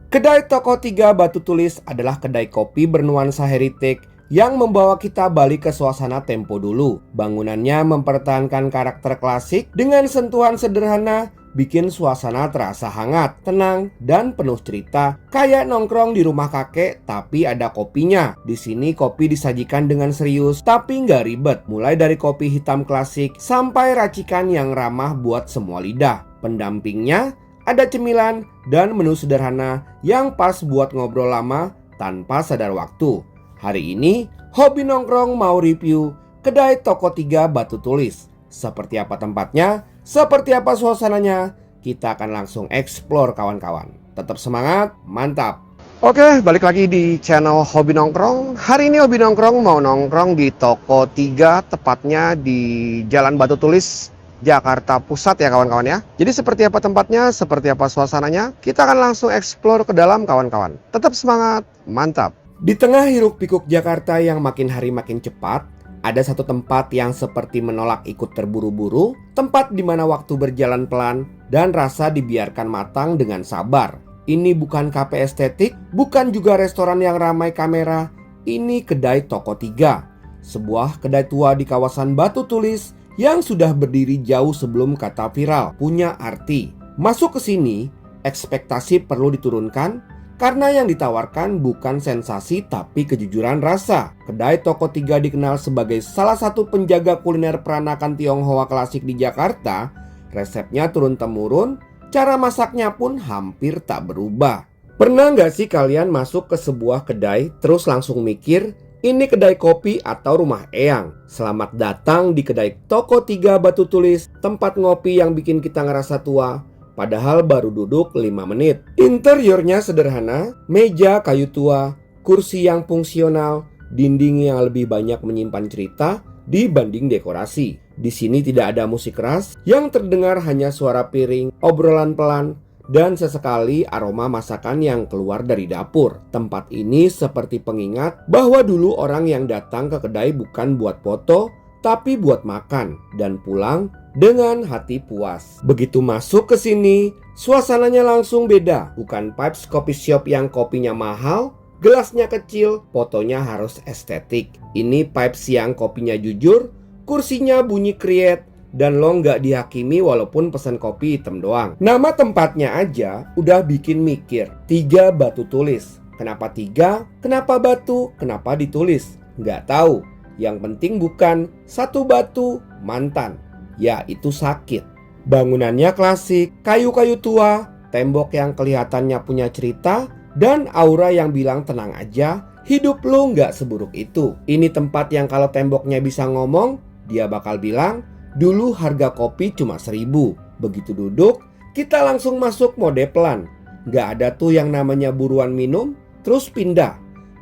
Kedai Toko Tiga Batu Tulis adalah kedai kopi bernuansa heritage yang membawa kita balik ke suasana tempo dulu. Bangunannya mempertahankan karakter klasik dengan sentuhan sederhana, bikin suasana terasa hangat, tenang, dan penuh cerita. Kayak nongkrong di rumah kakek tapi ada kopinya. Di sini kopi disajikan dengan serius tapi nggak ribet. Mulai dari kopi hitam klasik sampai racikan yang ramah buat semua lidah. Pendampingnya ada cemilan dan menu sederhana yang pas buat ngobrol lama tanpa sadar waktu. Hari ini, Hobi Nongkrong mau review kedai Toko Tiga Batu Tulis. Seperti apa tempatnya, seperti apa suasananya, kita akan langsung explore kawan-kawan. Tetap semangat, mantap! Oke, balik lagi di channel Hobi Nongkrong. Hari ini Hobi Nongkrong mau nongkrong di Toko Tiga, tepatnya di Jalan Batu Tulis, Jakarta Pusat ya kawan-kawan ya. Jadi seperti apa tempatnya, seperti apa suasananya, kita akan langsung explore ke dalam kawan-kawan. Tetap semangat, mantap. Di tengah hiruk pikuk Jakarta yang makin hari makin cepat, ada satu tempat yang seperti menolak ikut terburu-buru, tempat di mana waktu berjalan pelan dan rasa dibiarkan matang dengan sabar. Ini bukan kafe estetik, bukan juga restoran yang ramai kamera, ini kedai Toko Tiga. Sebuah kedai tua di kawasan Batu Tulis yang sudah berdiri jauh sebelum kata viral, punya arti. Masuk ke sini, ekspektasi perlu diturunkan karena yang ditawarkan bukan sensasi tapi kejujuran rasa. Kedai Toko Tiga dikenal sebagai salah satu penjaga kuliner peranakan Tionghoa klasik di Jakarta. Resepnya turun-temurun, cara masaknya pun hampir tak berubah. Pernah nggak sih kalian masuk ke sebuah kedai terus langsung mikir, ini kedai kopi atau rumah eyang? Selamat datang di kedai Toko Tiga Batu Tulis, tempat ngopi yang bikin kita ngerasa tua, padahal baru duduk 5 menit. Interiornya sederhana, meja kayu tua, kursi yang fungsional, dinding yang lebih banyak menyimpan cerita dibanding dekorasi. Di sini tidak ada musik keras, yang terdengar hanya suara piring, obrolan pelan, dan sesekali aroma masakan yang keluar dari dapur. Tempat ini seperti pengingat bahwa dulu orang yang datang ke kedai bukan buat foto, tapi buat makan dan pulang dengan hati puas. Begitu masuk ke sini, suasananya langsung beda. Bukan Pipes Coffee Shop yang kopinya mahal, gelasnya kecil, fotonya harus estetik. Ini Pipes yang kopinya jujur, kursinya bunyi kriet, dan lo nggak dihakimi walaupun pesan kopi hitam doang. Nama tempatnya aja udah bikin mikir. Tiga Batu Tulis. Kenapa tiga? Kenapa batu? Kenapa ditulis? Nggak tahu. Yang penting bukan satu batu mantan. Ya itu sakit. Bangunannya klasik, kayu-kayu tua, tembok yang kelihatannya punya cerita, dan aura yang bilang tenang aja, hidup lo nggak seburuk itu. Ini tempat yang kalau temboknya bisa ngomong, dia bakal bilang, dulu harga kopi cuma 1.000. Begitu duduk, kita langsung masuk mode pelan. Gak ada tuh yang namanya buruan minum, terus pindah.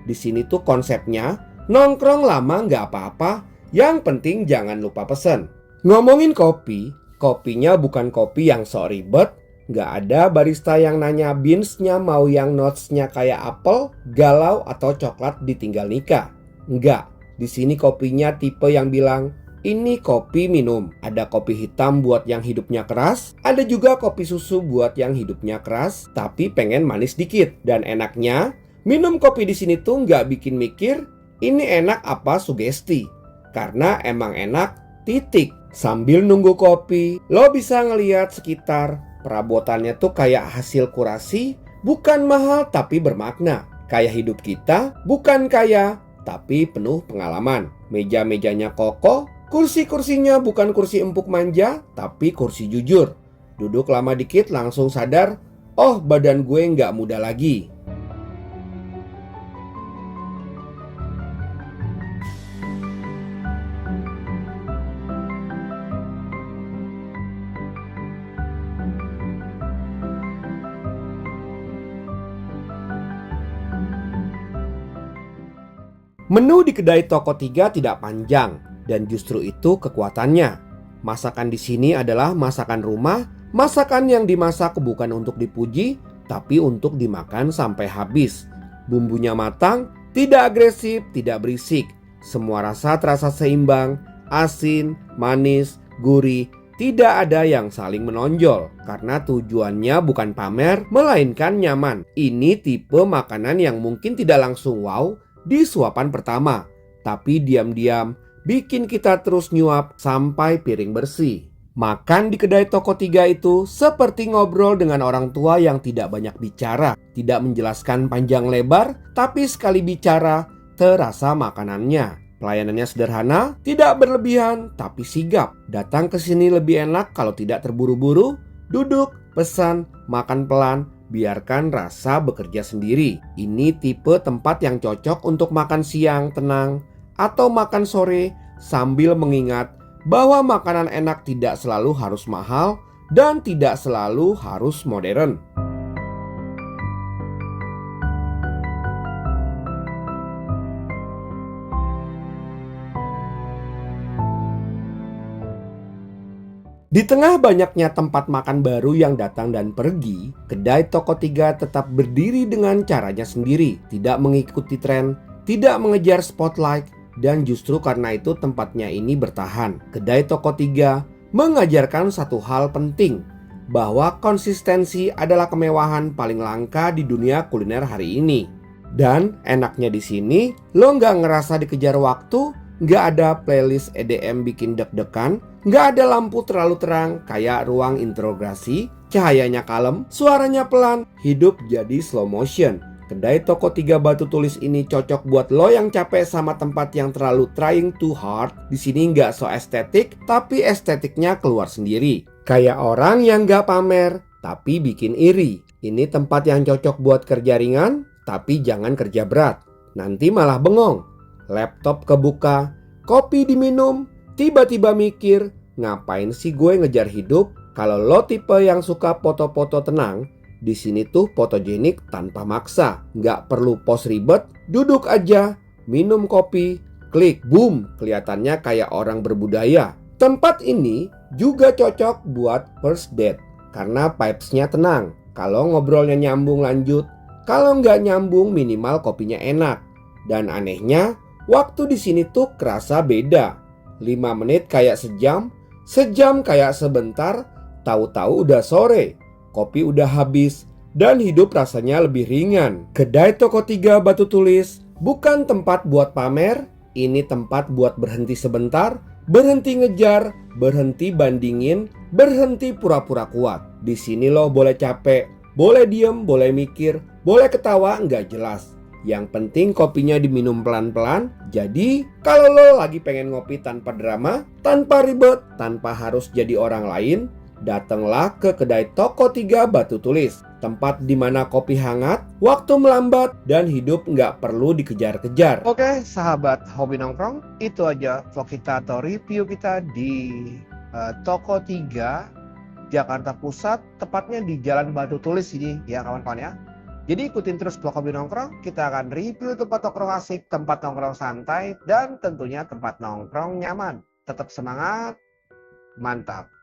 Di sini tuh konsepnya, nongkrong lama gak apa-apa, yang penting jangan lupa pesen. Ngomongin kopi, kopinya bukan kopi yang sok ribet. Gak ada barista yang nanya beansnya mau yang notesnya kayak apel, galau, atau coklat ditinggal nikah. Enggak, di sini kopinya tipe yang bilang, ini kopi minum. Ada kopi hitam buat yang hidupnya keras, ada juga kopi susu buat yang hidupnya keras tapi pengen manis dikit. Dan enaknya, minum kopi di sini tuh nggak bikin mikir, ini enak apa sugesti. Karena emang enak, titik. Sambil nunggu kopi, lo bisa ngeliat sekitar. Perabotannya tuh kayak hasil kurasi, bukan mahal tapi bermakna. Kayak hidup kita, bukan kaya tapi penuh pengalaman. Meja-mejanya kokoh, kursi-kursinya bukan kursi empuk manja, tapi kursi jujur. Duduk lama dikit langsung sadar, oh badan gue nggak muda lagi. Menu di kedai Toko Tiga tidak panjang, dan justru itu kekuatannya. Masakan di sini adalah masakan rumah, masakan yang dimasak bukan untuk dipuji, tapi untuk dimakan sampai habis. Bumbunya matang, tidak agresif, tidak berisik. Semua rasa terasa seimbang, asin, manis, gurih, Tidak ada yang saling menonjol karena tujuannya bukan pamer melainkan nyaman. Ini tipe makanan yang mungkin tidak langsung wow di suapan pertama, tapi diam-diam bikin kita terus nyuap sampai piring bersih. Makan di kedai toko tiga itu seperti ngobrol dengan orang tua yang tidak banyak bicara, tidak menjelaskan panjang lebar, tapi sekali bicara terasa makanannya. Pelayanannya sederhana, tidak berlebihan, tapi sigap. Datang ke sini lebih enak kalau tidak terburu-buru. Duduk, pesan, makan pelan, biarkan rasa bekerja sendiri. Ini tipe tempat yang cocok untuk makan siang tenang atau makan sore sambil mengingat bahwa makanan enak tidak selalu harus mahal dan tidak selalu harus modern. Di tengah banyaknya tempat makan baru yang datang dan pergi, kedai toko tiga tetap berdiri dengan caranya sendiri, tidak mengikuti tren, tidak mengejar spotlight, dan justru karena itu tempatnya ini bertahan. Kedai toko tiga mengajarkan satu hal penting, bahwa konsistensi adalah kemewahan paling langka di dunia kuliner hari ini. Dan enaknya di sini, lo nggak ngerasa dikejar waktu, nggak ada playlist EDM bikin deg-degan, nggak ada lampu terlalu terang kayak ruang interogasi, cahayanya kalem, suaranya pelan, hidup jadi slow motion. Kedai toko tiga batu tulis ini cocok buat lo yang capek sama tempat yang terlalu trying too hard. Di sini nggak so estetik, tapi estetiknya keluar sendiri. Kayak orang yang nggak pamer, tapi bikin iri. Ini tempat yang cocok buat kerja ringan, tapi jangan kerja berat. Nanti malah bengong. Laptop kebuka, kopi diminum, tiba-tiba mikir, ngapain sih gue ngejar hidup? Kalau lo tipe yang suka foto-foto tenang, di sini tuh fotogenik tanpa maksa. Nggak perlu pose ribet, duduk aja, minum kopi, klik, boom, kelihatannya kayak orang berbudaya. Tempat ini juga cocok buat first date karena vibes-nya tenang. Kalau ngobrolnya nyambung lanjut, kalau nggak nyambung minimal kopinya enak. Dan anehnya, waktu di sini tuh kerasa beda. 5 menit kayak sejam, sejam kayak sebentar, tahu-tahu udah sore. Kopi udah habis dan hidup rasanya lebih ringan. Kedai toko tiga batu tulis bukan tempat buat pamer, ini tempat buat berhenti sebentar, berhenti ngejar, berhenti bandingin, berhenti pura-pura kuat. Di sini lo boleh capek, boleh diem, boleh mikir, boleh ketawa nggak jelas. Yang penting kopinya diminum pelan-pelan. Jadi kalau lo lagi pengen ngopi tanpa drama, tanpa ribet, tanpa harus jadi orang lain, datanglah ke kedai toko tiga batu tulis. Tempat di mana kopi hangat, waktu melambat, dan hidup nggak perlu dikejar-kejar. Oke sahabat hobi nongkrong, itu aja vlog kita atau review kita di toko 3 Jakarta Pusat, tepatnya di Jalan Batu Tulis ini ya kawan-kawan ya. Jadi ikutin terus vlog hobi nongkrong, kita akan review tempat nongkrong asik, tempat nongkrong santai, dan tentunya tempat nongkrong nyaman. Tetap semangat, mantap.